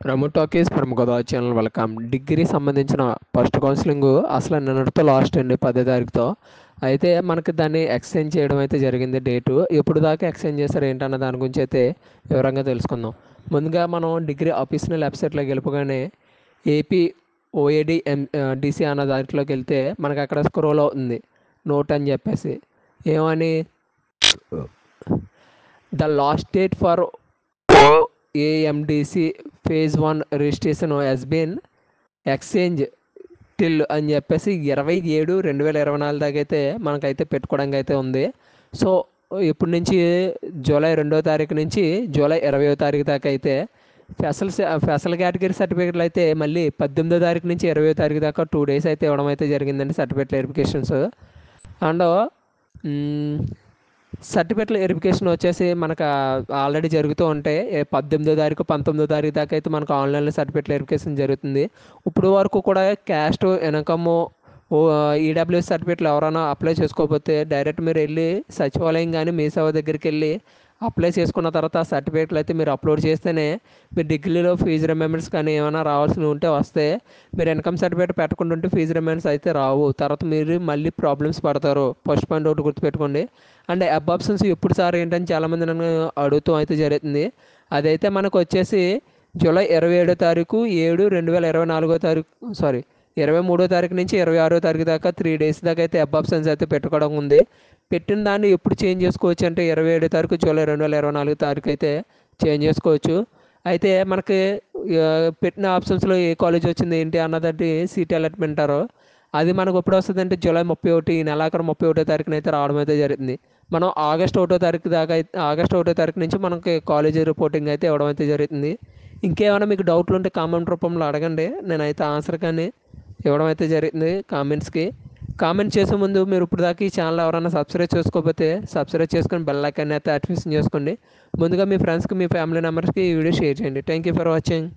రము talkies from Godavari channel welcome. Degree సంబంధించిన first counselling అసలు నిన్నటితో లాస్ట్ అండి 10వ తారీఖుతో. అయితే మనకి దాన్ని ఎక్స్చేంజ్ చేయడం అయితే జరిగింది డేటు. ఎప్పుడు దాకా ఎక్స్చేంజ్ చేస్తారు ఏంటన్న దాని గురించి అయితే వివరంగా తెలుసుకుందాం. ముందుగా మనం డిగ్రీ ఆఫీషియల్ వెబ్సైట్లోకి వెళ్ళిపోగానే ఏపీ ఓఏడి డిసి అన్న దాంట్లోకి వెళ్తే మనకు అక్కడ స్క్రోల్ అవుతుంది నోట్ అని చెప్పేసి. ఏమని the last date for AMDC phase 1 registration has been exchange till అని చెప్పేసి 27/2024 దాకా అయితే మనకైతే పెట్టుకోవడానికి అయితే ఉంది. సో ఇప్పటి నుంచి జూలై 2వ తారీఖు నుంచి జూలై 20వ తారీఖు దాకా అయితే స్పెషల్ కేటగిరీ సర్టిఫికేట్లు అయితే మళ్ళీ 18వ తారీఖు నుంచి 20వ తారీఖు దాకా 2 days అయితే ఇవ్వడం అయితే జరిగిందండి సర్టిఫికేట్ వెరిఫికేషన్స్. అండ్ సర్టిఫికేట్ల వెరిఫికేషన్ వచ్చేసి మనకు ఆల్రెడీ జరుగుతూ ఉంటాయి. 18వ తారీఖు 19వ తారీఖు దాకా అయితే మనకు ఆన్లైన్లో సర్టిఫికేట్ వెరిఫికేషన్ జరుగుతుంది. ఇప్పుడు వరకు కూడా క్యాస్ట్ ఇన్కమ్ ఈడబ్ల్యూఎస్ సర్టిఫికేట్లు ఎవరైనా అప్లై చేసుకోకపోతే డైరెక్ట్ మీరు వెళ్ళి సచివాలయం కానీ మీ సేవ దగ్గరికి వెళ్ళి అప్లై చేసుకున్న తర్వాత ఆ సర్టిఫికేట్లు అయితే మీరు అప్లోడ్ చేస్తేనే మీరు డిగ్రీలో ఫీజు రిమెంబర్స్ కానీ ఏమైనా రావాల్సినవి ఉంటే వస్తే, మీరు ఇన్కమ్ సర్టిఫికేట్ పెట్టకుండా ఉంటే ఫీజు రిమెంబర్స్ అయితే రావు. తర్వాత మీరు మళ్ళీ ప్రాబ్లమ్స్ పడతారు. ఫస్ట్ పాయింట్ ఒకటి గుర్తుపెట్టుకోండి. అండ్ అబ్ ఆప్షన్స్ ఎప్పుడు సార్ ఏంటని చాలామంది నన్ను అడుగుతూ అయితే జరుగుతుంది. అదైతే మనకు వచ్చేసి జూలై 27వ తారీఖు 23వ తారీఖు నుంచి 26వ తారీఖు దాకా 3 days దాకా అయితే అబ్ ఆప్షన్స్ అయితే పెట్టుకోవడం ఉంది. పెట్టిన దాన్ని ఎప్పుడు చేంజ్ చేసుకోవచ్చు అంటే 27వ తారీఖు జూలై 2024 తారీఖు అయితే చేంజ్ చేసుకోవచ్చు. అయితే మనకి పెట్టిన ఆప్షన్స్లో ఏ కాలేజ్ వచ్చింది ఏంటి అన్నదంటే సీట్ అలాట్మెంట్ అంటారు. అది మనకు ఎప్పుడు వస్తుంది అంటే జూలై 31 ఈ నెలాఖరు 31వ తారీఖున అయితే రావడం అయితే జరుగుతుంది. మనం ఆగస్ట్ 1వ తారీఖు దాకా ఆగస్ట్ 1వ తారీఖు నుంచి మనకి కాలేజీ రిపోర్టింగ్ అయితే ఇవ్వడం అయితే జరుగుతుంది. ఇంకేమైనా మీకు డౌట్లు ఉంటే కామెంట్ రూపంలో అడగండి, నేనైతే ఆన్సర్ కానీ ఇవ్వడం అయితే జరుగుతుంది కామెంట్స్కి. కామెంట్ చేసే ముందు మీరు ఇప్పుడు దాకా ఈ ఛానల్ ఎవరైనా సబ్స్క్రైబ్ చేసుకోకపోతే సబ్స్క్రైబ్ చేసుకొని బెల్ ఐకాన్ అయితే యాక్టివేషన్ చేసుకోండి. ముందుగా మీ ఫ్రెండ్స్కి మీ ఫ్యామిలీ మెంబర్స్కి ఈ వీడియో షేర్ చేయండి. Thank you for watching.